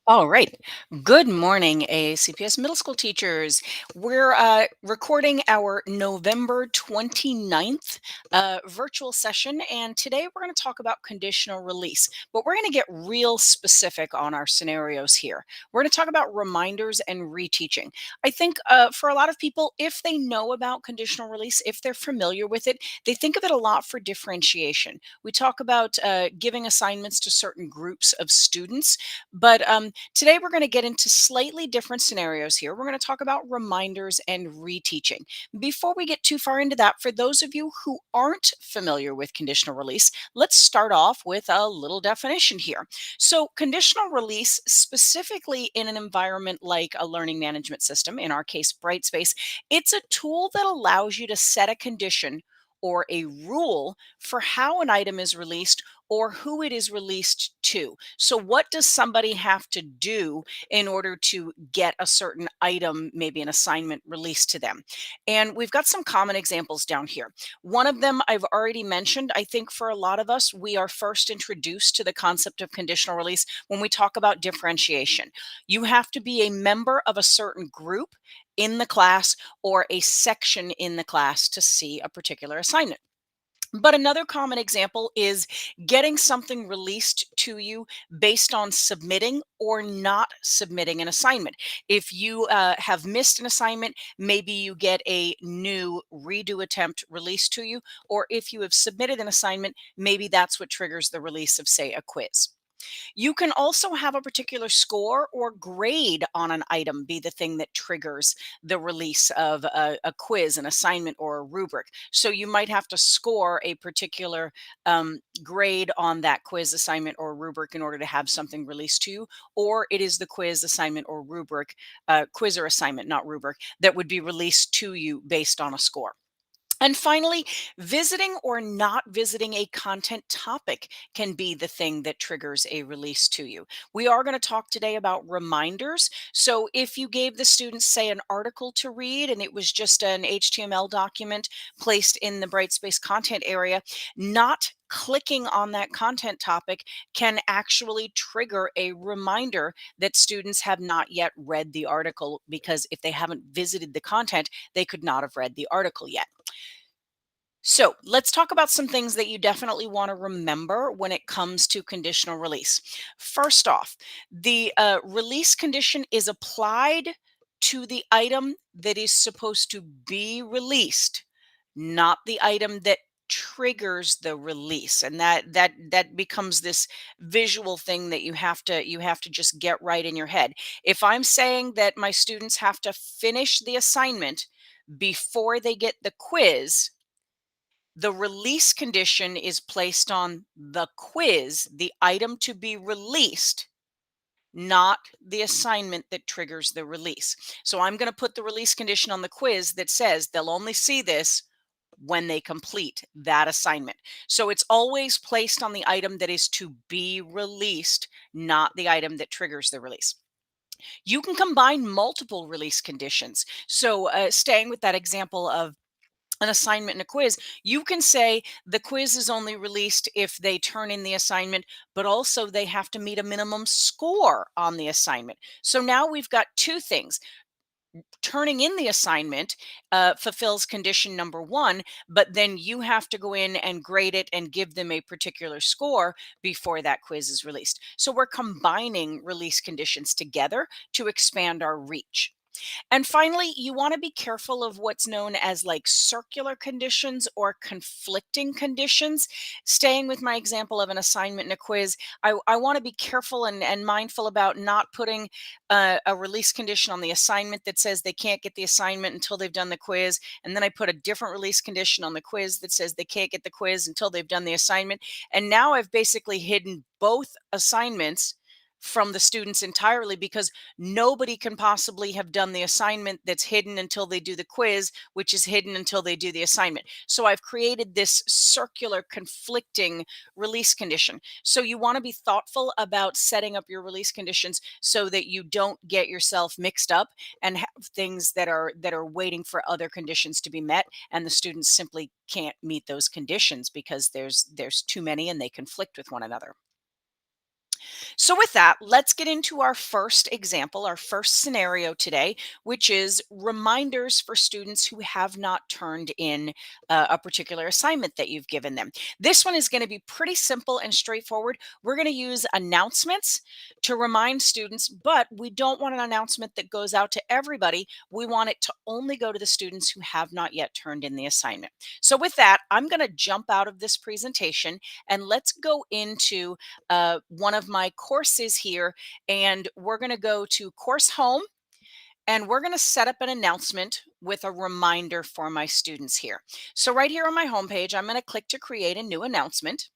All right. Good morning, ACPS middle school teachers. We're recording our November 29th virtual session, and today we're going to talk about conditional release, but we're going to get real specific on our scenarios here. We're going to talk about reminders and reteaching. I think for a lot of people, if they know about conditional release, if they're familiar with it, they think of it a lot for differentiation. We talk about giving assignments to certain groups of students, but today, we're going to get into slightly different scenarios here. We're going to talk about reminders and reteaching. Before we get too far into that, for those of you who aren't familiar with conditional release, let's start off with a little definition here. So, conditional release, specifically in an environment like a learning management system, in our case, Brightspace, it's a tool that allows you to set a condition or a rule for how an item is released or who it is released to. So, what does somebody have to do in order to get a certain item, maybe an assignment, released to them? And we've got some common examples down here. One of them I've already mentioned. I think for a lot of us, we are first introduced to the concept of conditional release when we talk about differentiation. You have to be a member of a certain group in the class or a section in the class to see a particular assignment. But another common example is getting something released to you based on submitting or not submitting an assignment. If you have missed an assignment, maybe you get a new redo attempt released to you. Or if you have submitted an assignment, maybe that's what triggers the release of, say, a quiz. You can also have a particular score or grade on an item be the thing that triggers the release of a quiz, an assignment, or a rubric. So you might have to score a particular grade on that quiz, assignment, or rubric in order to have something released to you, or it is the quiz, assignment, or rubric, quiz or assignment, not rubric, that would be released to you based on a score. And finally, visiting or not visiting a content topic can be the thing that triggers a release to you. We are going to talk today about reminders. So, if you gave the students, say, an article to read and it was just an HTML document placed in the Brightspace content area, not clicking on that content topic can actually trigger a reminder that students have not yet read the article, because if they haven't visited the content, they could not have read the article yet. So let's talk about some things that you definitely want to remember when it comes to conditional release. First off, the release condition is applied to the item that is supposed to be released, not the item that triggers the release. And that becomes this visual thing that you have to just get right in your head. If I'm saying that my students have to finish the assignment before they get the quiz, the release condition is placed on the quiz, the item to be released, not the assignment that triggers the release. So I'm going to put the release condition on the quiz that says they'll only see this when they complete that assignment. So it's always placed on the item that is to be released, not the item that triggers the release. You can combine multiple release conditions. So, staying with that example of an assignment and a quiz, you can say the quiz is only released if they turn in the assignment, but also they have to meet a minimum score on the assignment. So now we've got two things. Turning in the assignment fulfills condition number one, but then you have to go in and grade it and give them a particular score before that quiz is released. So we're combining release conditions together to expand our reach. And finally, you want to be careful of what's known as like circular conditions or conflicting conditions. Staying with my example of an assignment and a quiz, I want to be careful and mindful about not putting a release condition on the assignment that says they can't get the assignment until they've done the quiz. And then I put a different release condition on the quiz that says they can't get the quiz until they've done the assignment. And now I've basically hidden both assignments from the students entirely, because nobody can possibly have done the assignment that's hidden until they do the quiz, which is hidden until they do the assignment. So I've created this circular conflicting release condition. So you want to be thoughtful about setting up your release conditions so that you don't get yourself mixed up and have things that are waiting for other conditions to be met, and the students simply can't meet those conditions because there's too many and they conflict with one another. So, with that, let's get into our first example, our first scenario today, which is reminders for students who have not turned in a particular assignment that you've given them. This one is going to be pretty simple and straightforward. We're going to use announcements to remind students, but we don't want an announcement that goes out to everybody. We want it to only go to the students who have not yet turned in the assignment. So, with that, I'm going to jump out of this presentation and let's go into one of my courses here, and we're going to go to course home, and we're going to set up an announcement with a reminder for my students here. So right here on my homepage, I'm going to click to create a new announcement.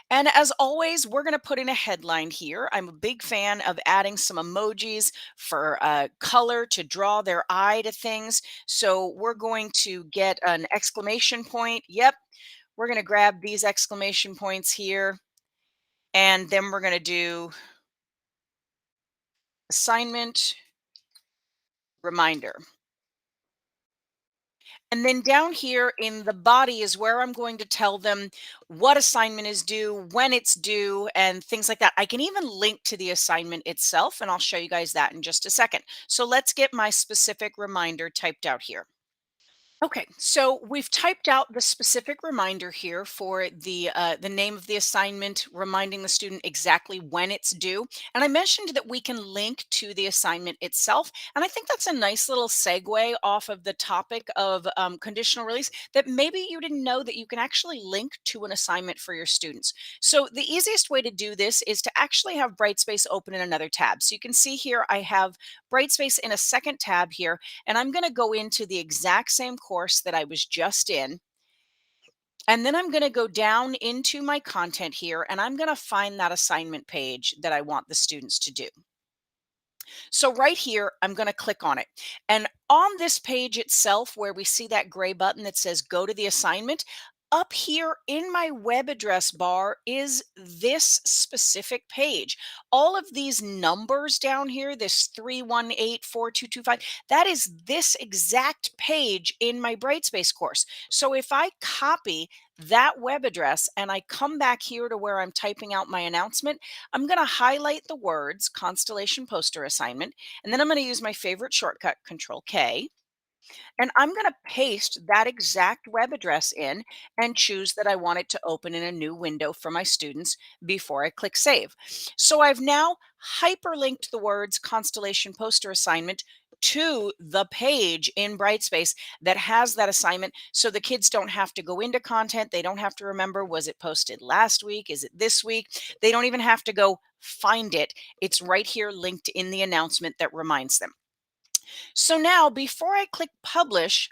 And as always, we're going to put in a headline here. I'm a big fan of adding some emojis for color to draw their eye to things. So we're going to get an exclamation point. Yep. We're going to grab these exclamation points here. And then we're going to do assignment reminder. And then down here in the body is where I'm going to tell them what assignment is due, when it's due, and things like that. I can even link to the assignment itself, and I'll show you guys that in just a second. So let's get my specific reminder typed out here. Okay, so we've typed out the specific reminder here for the name of the assignment, reminding the student exactly when it's due. And I mentioned that we can link to the assignment itself, and I think that's a nice little segue off of the topic of conditional release. That maybe you didn't know that you can actually link to an assignment for your students. So the easiest way to do this is to actually have Brightspace open in another tab. So you can see here I have Brightspace in a second tab here, and I'm going to go into the exact same course that I was just in. And then I'm going to go down into my content here, and I'm going to find that assignment page that I want the students to do. So right here, I'm going to click on it. And on this page itself, where we see that gray button that says go to the assignment, up here in my web address bar is this specific page. All of these numbers down here, this 3184225, that is this exact page in my Brightspace course. So if I copy that web address and I come back here to where I'm typing out my announcement, I'm going to highlight the words Constellation Poster Assignment, and then I'm going to use my favorite shortcut, Control K, and I'm going to paste that exact web address in and choose that I want it to open in a new window for my students before I click Save. So I've now hyperlinked the words Constellation Poster Assignment to the page in Brightspace that has that assignment, so the kids don't have to go into content. They don't have to remember, was it posted last week? Is it this week? They don't even have to go find it. It's right here linked in the announcement that reminds them. So now, before I click publish,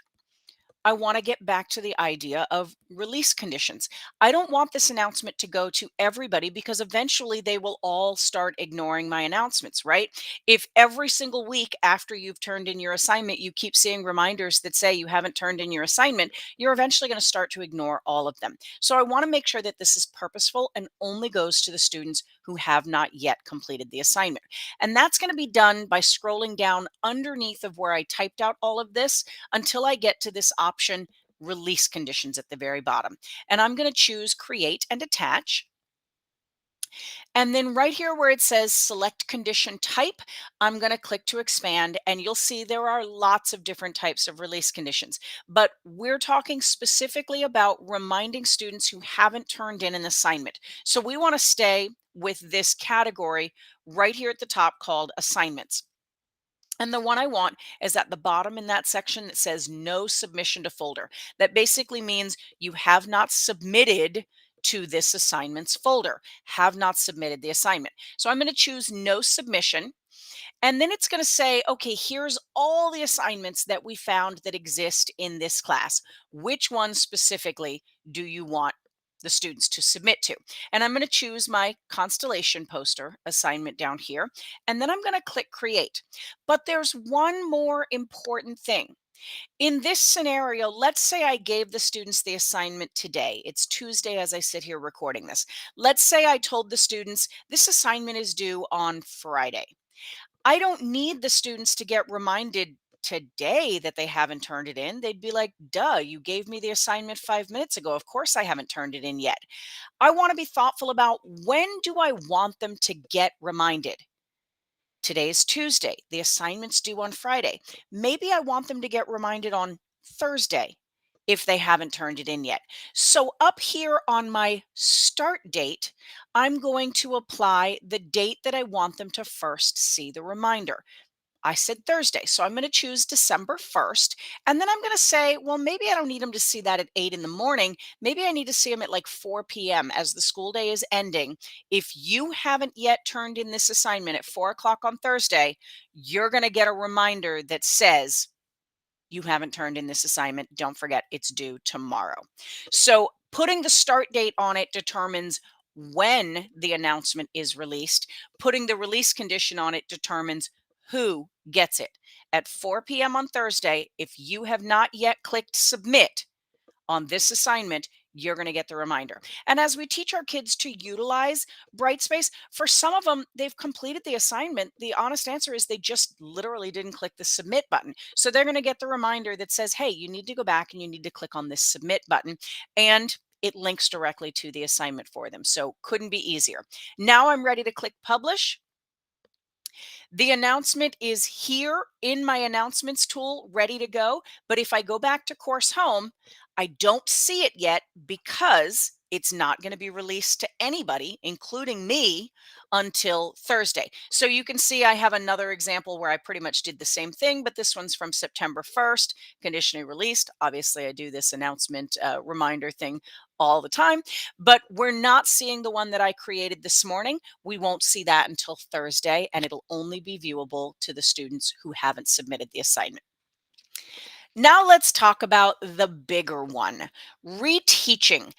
I want to get back to the idea of release conditions. I don't want this announcement to go to everybody because eventually they will all start ignoring my announcements, right? If every single week after you've turned in your assignment, you keep seeing reminders that say you haven't turned in your assignment, you're eventually going to start to ignore all of them. So I want to make sure that this is purposeful and only goes to the students who have not yet completed the assignment. And that's going to be done by scrolling down underneath of where I typed out all of this until I get to this option, release conditions, at the very bottom. And I'm going to choose create and attach. And then right here where it says select condition type, I'm going to click to expand, and you'll see there are lots of different types of release conditions. But we're talking specifically about reminding students who haven't turned in an assignment. So we want to stay with this category right here at the top called assignments. And the one I want is at the bottom in that section that says no submission to folder. That basically means you have not submitted to this assignments folder, have not submitted the assignment. So I'm going to choose no submission. And then it's going to say, okay, here's all the assignments that we found that exist in this class. Which one specifically do you want the students to submit to? And I'm going to choose my Constellation Poster assignment down here. And then I'm going to click Create. But there's one more important thing. In this scenario, let's say I gave the students the assignment today. It's Tuesday as I sit here recording this. Let's say I told the students this assignment is due on Friday. I don't need the students to get reminded today that they haven't turned it in, they'd be like, duh, you gave me the assignment 5 minutes ago. Of course I haven't turned it in yet. I want to be thoughtful about, when do I want them to get reminded? Today's Tuesday. The assignment's due on Friday. Maybe I want them to get reminded on Thursday if they haven't turned it in yet. So, up here on my start date, I'm going to apply the date that I want them to first see the reminder. I said Thursday. So I'm going to choose December 1st. And then I'm going to say, well, maybe I don't need them to see that at 8 in the morning. Maybe I need to see them at like 4 p.m. as the school day is ending. If you haven't yet turned in this assignment at 4 o'clock on Thursday, you're going to get a reminder that says, you haven't turned in this assignment. Don't forget, it's due tomorrow. So, putting the start date on it determines when the announcement is released. Putting the release condition on it determines who gets it. At 4 p.m. on Thursday, if you have not yet clicked submit on this assignment, you're going to get the reminder. And as we teach our kids to utilize Brightspace, for some of them, they've completed the assignment. The honest answer is they just literally didn't click the submit button. So they're going to get the reminder that says, hey, you need to go back and you need to click on this submit button. And it links directly to the assignment for them. So couldn't be easier. Now I'm ready to click publish. The announcement is here in my announcements tool, ready to go. But if I go back to course home, I don't see it yet because it's not going to be released to anybody, including me, until Thursday. So you can see I have another example where I pretty much did the same thing, but this one's from September 1st, conditionally released. Obviously, I do this announcement reminder thing all the time, but we're not seeing the one that I created this morning. We won't see that until Thursday, and it'll only be viewable to the students who haven't submitted the assignment. Now let's talk about the bigger one, reteaching.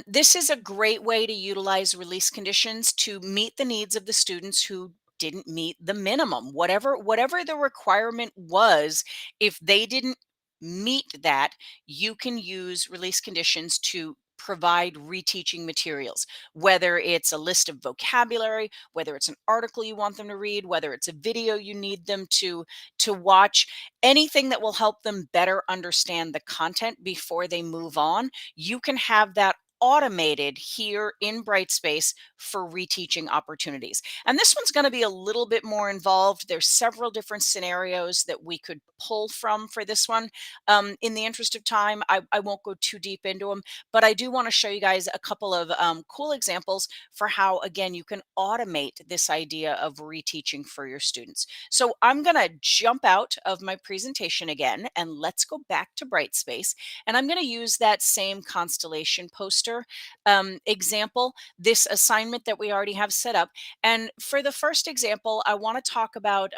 This is a great way to utilize release conditions to meet the needs of the students who didn't meet the minimum. Whatever the requirement was, if they didn't meet that, you can use release conditions to provide reteaching materials, whether it's a list of vocabulary, whether it's an article you want them to read, whether it's a video you need them to watch, anything that will help them better understand the content before they move on. You can have that automated here in Brightspace for reteaching opportunities. And this one's going to be a little bit more involved. There's several different scenarios that we could pull from for this one. In the interest of time, I won't go too deep into them, but I do want to show you guys a couple of cool examples for how, again, you can automate this idea of reteaching for your students. So I'm going to jump out of my presentation again, and let's go back to Brightspace. And I'm going to use that same constellation poster example, this assignment that we already have set up. And for the first example, I want to talk about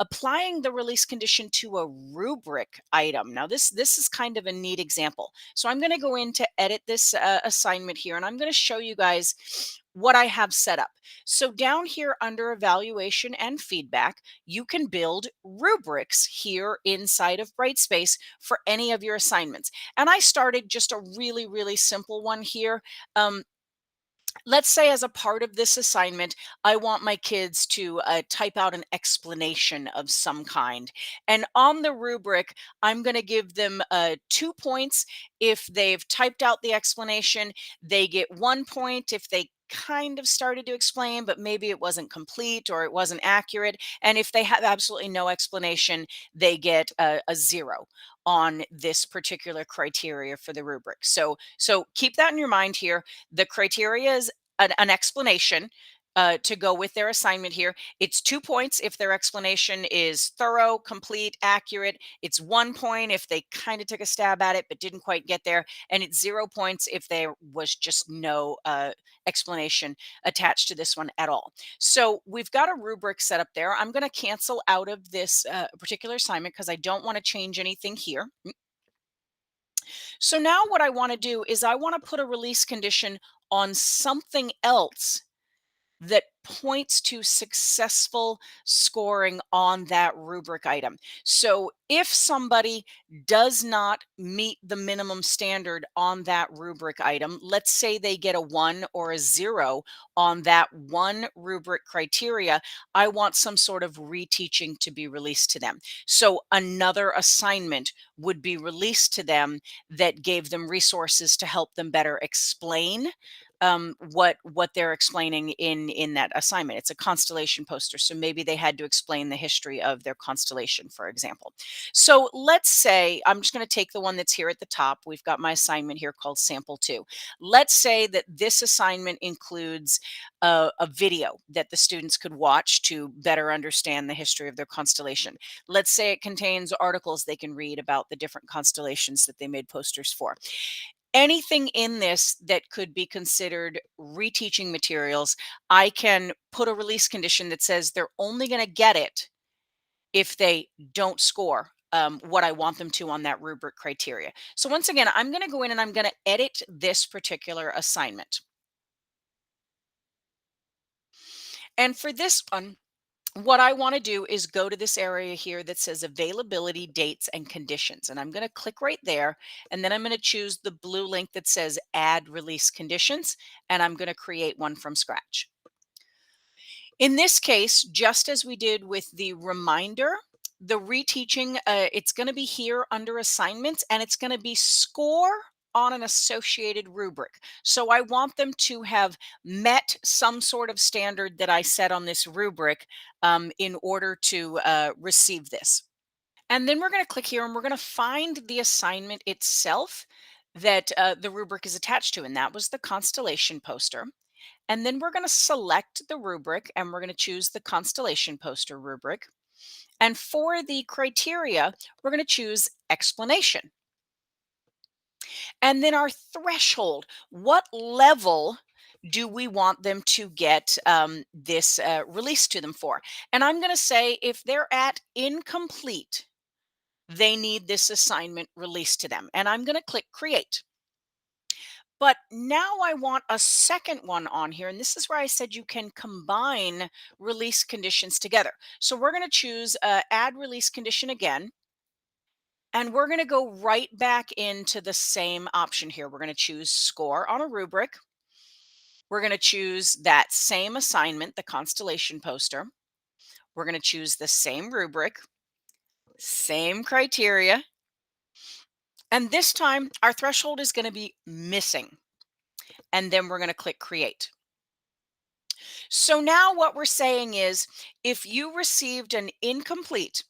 applying the release condition to a rubric item. Now, this is kind of a neat example. So I'm going to go in to edit this assignment here, and I'm going to show you guys what I have set up. So down here under evaluation and feedback, you can build rubrics here inside of Brightspace for any of your assignments. And I started just a really, really simple one here. Um, let's say as a part of this assignment, I want my kids to type out an explanation of some kind. And on the rubric, I'm going to give them 2 points if they've typed out the explanation. They get 1 point if they kind of started to explain, but maybe it wasn't complete or it wasn't accurate. And if they have absolutely no explanation, they get a 0 on this particular criteria for the rubric. So keep that in your mind here. The criteria is an explanation to go with their assignment here. It's 2 points if their explanation is thorough, complete, accurate. It's 1 point if they kind of took a stab at it but didn't quite get there. And it's 0 points if there was just no explanation attached to this one at all. So we've got a rubric set up there. I'm going to cancel out of this particular assignment because I don't want to change anything here. So now what I want to do is I want to put a release condition on something else that points to successful scoring on that rubric item. So if somebody does not meet the minimum standard on that rubric item, let's say they get a 1 or a 0 on that one rubric criteria, I want some sort of reteaching to be released to them. So another assignment would be released to them that gave them resources to help them better explain what they're explaining in that assignment. It's a constellation poster, so maybe they had to explain the history of their constellation, for example. So let's say I'm just going to take the one that's here at the top. We've got my assignment here called Sample 2. Let's say that this assignment includes a video that the students could watch to better understand the history of their constellation. Let's say it contains articles they can read about the different constellations that they made posters for. Anything in this that could be considered reteaching materials, I can put a release condition that says they're only going to get it if they don't score what I want them to on that rubric criteria. So once again, I'm going to go in and I'm going to edit this particular assignment. And for this one, what I want to do is go to this area here that says availability, dates, and conditions. And I'm going to click right there. And then I'm going to choose the blue link that says add release conditions. And I'm going to create one from scratch. In this case, just as we did with the reminder, the reteaching, it's going to be here under assignments and it's going to be score on an associated rubric. So I want them to have met some sort of standard that I set on this rubric in order to receive this. And then we're going to click here and we're going to find the assignment itself that the rubric is attached to. And that was the constellation poster. And then we're going to select the rubric and we're going to choose the constellation poster rubric. And for the criteria, we're going to choose explanation. And then our threshold, what level do we want them to get this released to them for? And I'm going to say if they're at incomplete, they need this assignment released to them. And I'm going to click create. But now I want a second one on here. And this is where I said you can combine release conditions together. So we're going to choose add release condition again. And we're going to go right back into the same option here. We're going to choose score on a rubric. We're going to choose that same assignment, the constellation poster. We're going to choose the same rubric, same criteria. And this time our threshold is going to be missing. And then we're going to click create. So now what we're saying is if you received an incomplete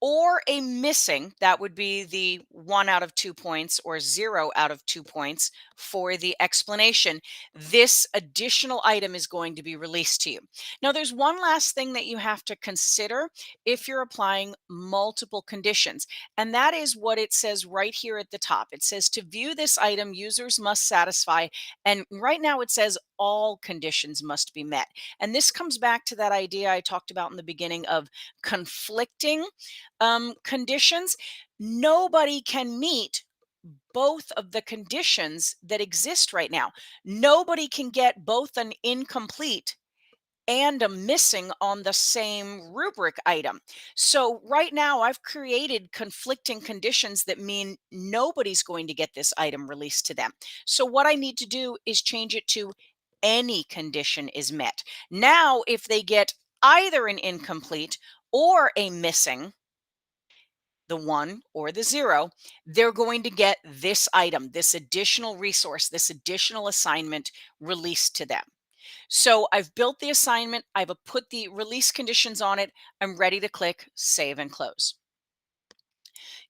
or a missing, that would be the 1 out of 2 points or 0 out of 2 points for the explanation, this additional item is going to be released to you. Now, there's one last thing that you have to consider if you're applying multiple conditions, and that is what it says right here at the top. It says to view this item, users must satisfy, and right now it says all conditions must be met. And this comes back to that idea I talked about in the beginning of conflicting conditions. Nobody can meet both of the conditions that exist right now. Nobody can get both an incomplete and a missing on the same rubric item. So right now I've created conflicting conditions that mean nobody's going to get this item released to them. So what I need to do is change it to any condition is met. Now, if they get either an incomplete or a missing, the 1 or the 0, they're going to get this item, this additional resource, this additional assignment released to them. So I've built the assignment, I've put the release conditions on it, I'm ready to click save and close.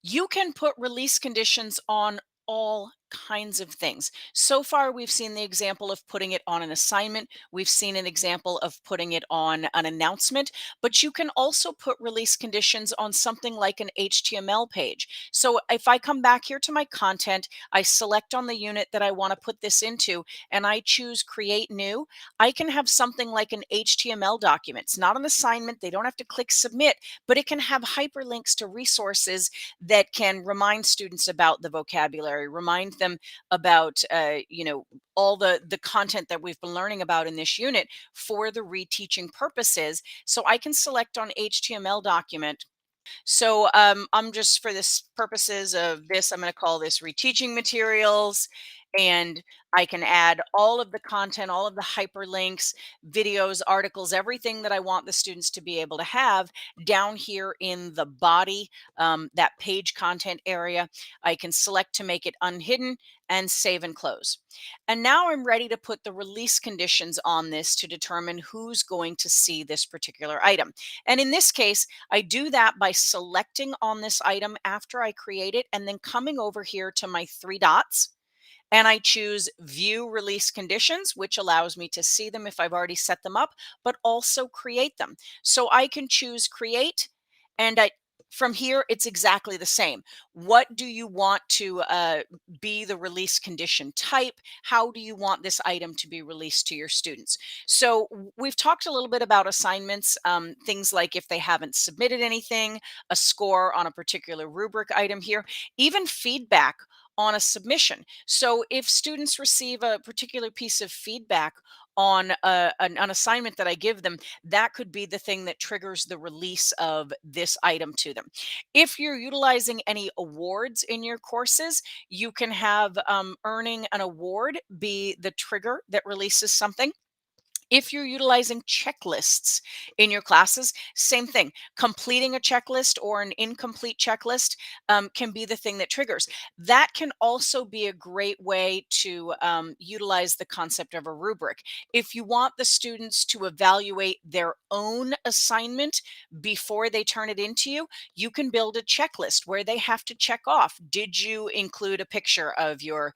You can put release conditions on all kinds of things. So far, we've seen the example of putting it on an assignment. We've seen an example of putting it on an announcement, but you can also put release conditions on something like an HTML page. So if I come back here to my content, I select on the unit that I want to put this into, and I choose create new, I can have something like an HTML document. It's not an assignment. They don't have to click submit, but it can have hyperlinks to resources that can remind students about the vocabulary, remind give them about, all the content that we've been learning about in this unit for the reteaching purposes. So I can select on HTML document. So I'm just for this purposes of this, I'm going to call this reteaching materials. And I can add all of the content, all of the hyperlinks, videos, articles, everything that I want the students to be able to have down here in the body, that page content area. I can select to make it unhidden and save and close. And now I'm ready to put the release conditions on this to determine who's going to see this particular item. And in this case, I do that by selecting on this item after I create it and then coming over here to my three dots, and I choose view release conditions, which allows me to see them if I've already set them up, but also create them. So I can choose create, and from here, it's exactly the same. What do you want to be the release condition type? How do you want this item to be released to your students? So we've talked a little bit about assignments, things like if they haven't submitted anything, a score on a particular rubric item here, even feedback on a submission. So if students receive a particular piece of feedback on an assignment that I give them, that could be the thing that triggers the release of this item to them. If you're utilizing any awards in your courses, you can have earning an award be the trigger that releases something. If you're utilizing checklists in your classes, same thing. Completing a checklist or an incomplete checklist can be the thing that triggers. That can also be a great way to utilize the concept of a rubric. If you want the students to evaluate their own assignment before they turn it into you, you can build a checklist where they have to check off. Did you include a picture of your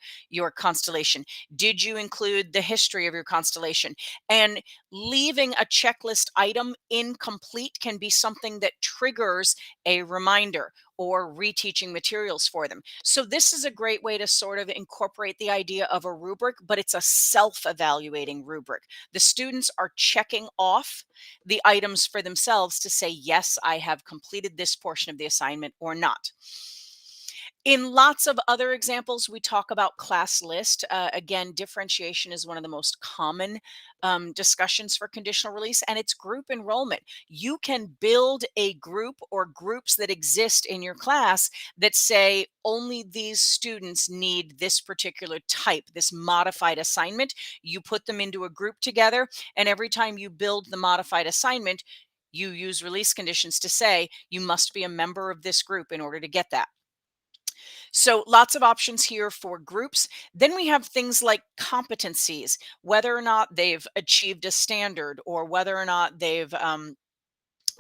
constellation? Did you include the history of your constellation? And leaving a checklist item incomplete can be something that triggers a reminder or reteaching materials for them. So, this is a great way to sort of incorporate the idea of a rubric, but it's a self evaluating rubric. The students are checking off the items for themselves to say, yes, I have completed this portion of the assignment or not. In lots of other examples, we talk about class list. Again, differentiation is one of the most common discussions for conditional release, and it's group enrollment. You can build a group or groups that exist in your class that say only these students need this particular type, this modified assignment. You put them into a group together, and every time you build the modified assignment, you use release conditions to say you must be a member of this group in order to get that. So lots of options here for groups. Then we have things like competencies, whether or not they've achieved a standard or whether or not they've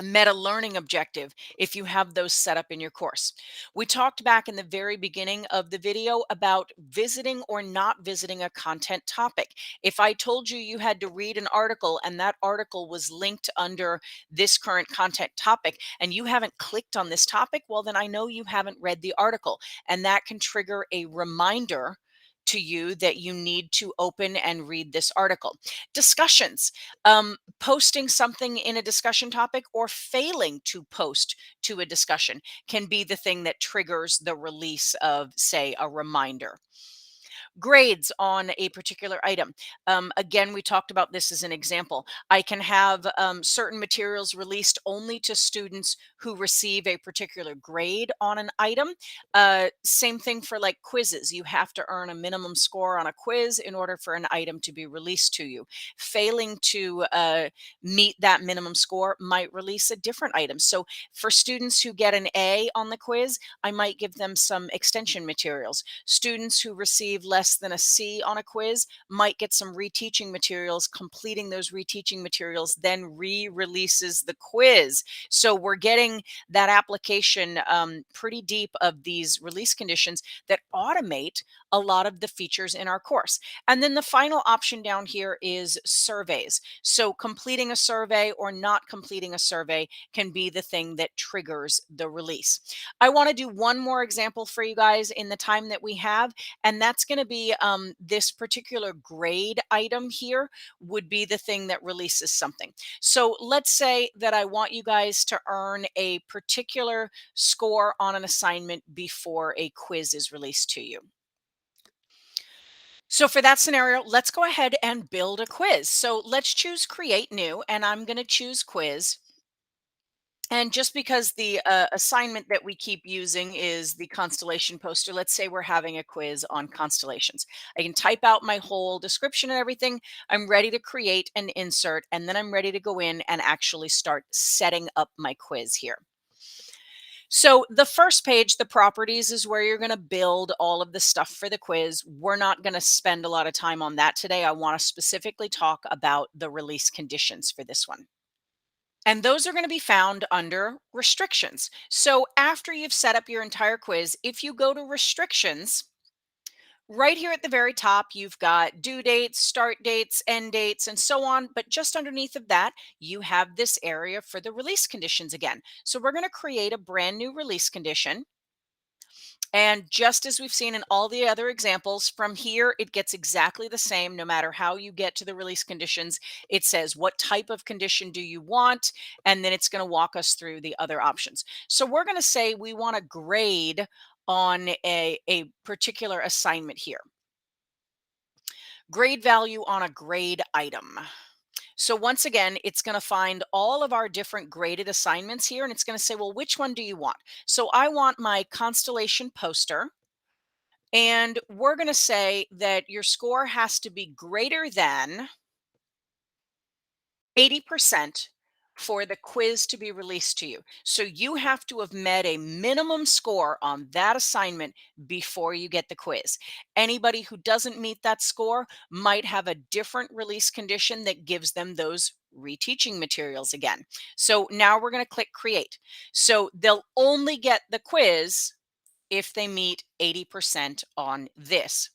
met a learning objective if you have those set up in your course. We talked back in the very beginning of the video about visiting or not visiting a content topic. If I told you you had to read an article and that article was linked under this current content topic and you haven't clicked on this topic, well, then I know you haven't read the article. And that can trigger a reminder to you that you need to open and read this article. Discussions, posting something in a discussion topic or failing to post to a discussion can be the thing that triggers the release of, say, a reminder. Grades on a particular item. Again, we talked about this as an example. I can have certain materials released only to students who receive a particular grade on an item. Same thing for like quizzes. You have to earn a minimum score on a quiz in order for an item to be released to you. Failing to meet that minimum score might release a different item. So for students who get an A on the quiz, I might give them some extension materials. Students who receive less than a C on a quiz might get some reteaching materials. Completing those reteaching materials then re-releases the quiz. So we're getting that application pretty deep of these release conditions that automate a lot of the features in our course. And then the final option down here is surveys. So completing a survey or not completing a survey can be the thing that triggers the release. I want to do one more example for you guys in the time that we have, and that's going to be this particular grade item here would be the thing that releases something. So let's say that I want you guys to earn a particular score on an assignment before a quiz is released to you. So for that scenario, let's go ahead and build a quiz. So let's choose create new, and I'm going to choose quiz. And just because the assignment that we keep using is the constellation poster, let's say we're having a quiz on constellations. I can type out my whole description and everything. I'm ready to create and insert, and then I'm ready to go in and actually start setting up my quiz here. So the first page, the properties, is where you're going to build all of the stuff for the quiz. We're not going to spend a lot of time on that today. I want to specifically talk about the release conditions for this one. And those are going to be found under restrictions. So after you've set up your entire quiz, if you go to restrictions, right here at the very top, you've got due dates, start dates, end dates, and so on. But just underneath of that, you have this area for the release conditions again. So we're going to create a brand new release condition. And just as we've seen in all the other examples, from here, it gets exactly the same no matter how you get to the release conditions. It says, what type of condition do you want? And then it's going to walk us through the other options. So we're going to say we want a grade on a particular assignment here. Grade value on a grade item. So once again, it's going to find all of our different graded assignments here, and it's going to say, well, which one do you want? So I want my constellation poster. And we're going to say that your score has to be greater than 80% for the quiz to be released to you. So you have to have met a minimum score on that assignment before you get the quiz. Anybody who doesn't meet that score might have a different release condition that gives them those reteaching materials again. So now we're going to click create. So they'll only get the quiz if they meet 80% on this.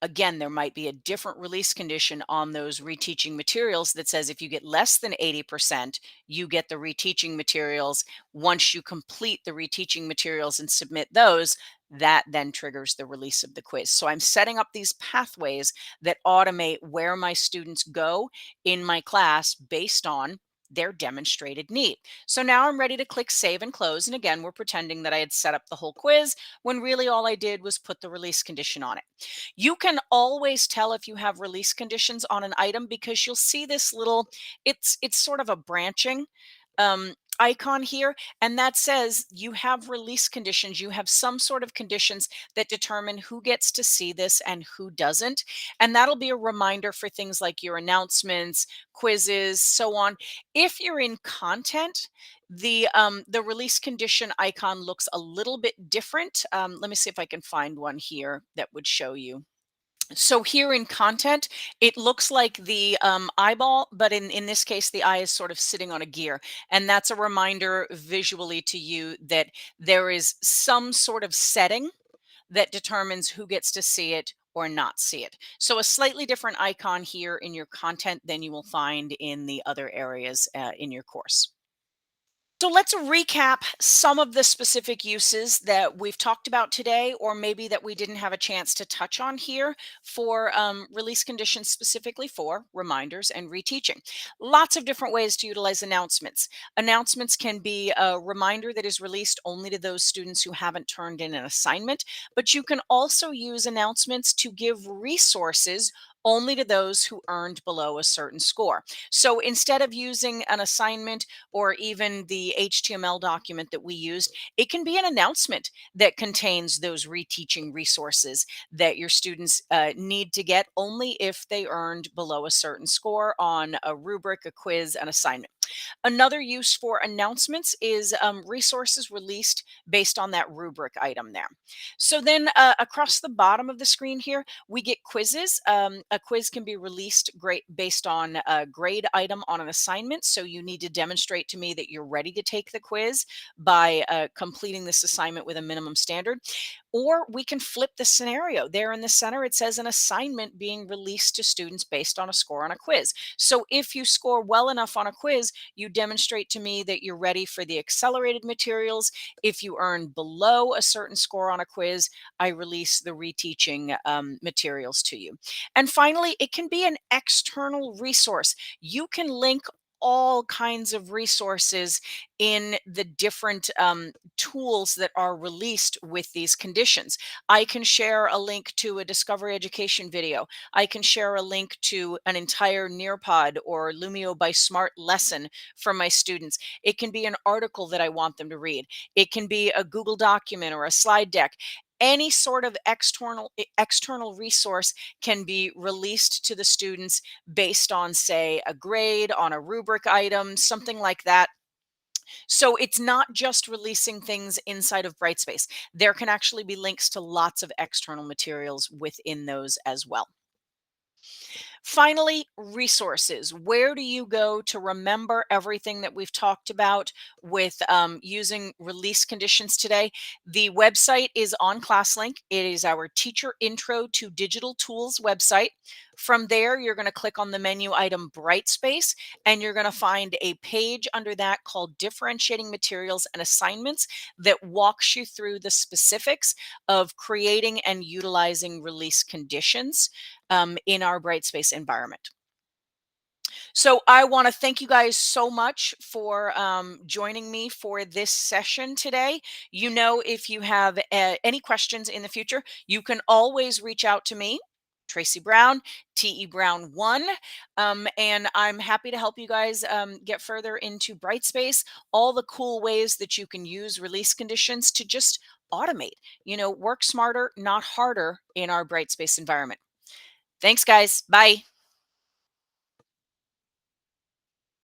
Again, there might be a different release condition on those reteaching materials that says if you get less than 80%, you get the reteaching materials. Once you complete the reteaching materials and submit those, that then triggers the release of the quiz. So I'm setting up these pathways that automate where my students go in my class based on their demonstrated need. So now I'm ready to click save and close. And again, we're pretending that I had set up the whole quiz when really all I did was put the release condition on it. You can always tell if you have release conditions on an item because you'll see this little, it's sort of a branching icon here, and that says you have release conditions. You have some sort of conditions that determine who gets to see this and who doesn't. And that'll be a reminder for things like your announcements, quizzes, so on. If you're in content, the release condition icon looks a little bit different. Let me see if I can find one here that would show you. So here in content, it looks like the eyeball, but in this case, the eye is sort of sitting on a gear. And that's a reminder visually to you that there is some sort of setting that determines who gets to see it or not see it. So a slightly different icon here in your content than you will find in the other areas in your course. So let's recap some of the specific uses that we've talked about today, or maybe that we didn't have a chance to touch on here for release conditions specifically for reminders and reteaching. Lots of different ways to utilize announcements. Announcements can be a reminder that is released only to those students who haven't turned in an assignment, but you can also use announcements to give resources only to those who earned below a certain score. So instead of using an assignment or even the HTML document that we used, it can be an announcement that contains those reteaching resources that your students need to get only if they earned below a certain score on a rubric, a quiz, an assignment. Another use for announcements is resources released based on that rubric item there. So then across the bottom of the screen here, we get quizzes. A quiz can be released based on a grade item on an assignment. So you need to demonstrate to me that you're ready to take the quiz by completing this assignment with a minimum standard. Or we can flip the scenario. There in the center, it says an assignment being released to students based on a score on a quiz. So if you score well enough on a quiz, you demonstrate to me that you're ready for the accelerated materials. If you earn below a certain score on a quiz, I release the reteaching materials to you. And finally, it can be an external resource. You can link all kinds of resources in the different tools that are released with these conditions. I can share a link to a Discovery Education video. I can share a link to an entire Nearpod or Lumio by Smart lesson from my students. It can be an article that I want them to read. It can be a Google document or a slide deck. Any sort of external resource can be released to the students based on, say, a grade, on a rubric item, something like that. So it's not just releasing things inside of Brightspace. There can actually be links to lots of external materials within those as well. Finally, resources. Where do you go to remember everything that we've talked about with using release conditions today? The website is on ClassLink. It is our Teacher Intro to Digital Tools website. From there, you're going to click on the menu item Brightspace, and you're going to find a page under that called Differentiating Materials and Assignments that walks you through the specifics of creating and utilizing release conditions in our Brightspace environment. So I want to thank you guys so much for joining me for this session today. You know, if you have any questions in the future, you can always reach out to me, Tracy Brown, TE Brown 1, and I'm happy to help you guys get further into Brightspace, all the cool ways that you can use release conditions to just automate, work smarter, not harder in our Brightspace environment. Thanks, guys. Bye.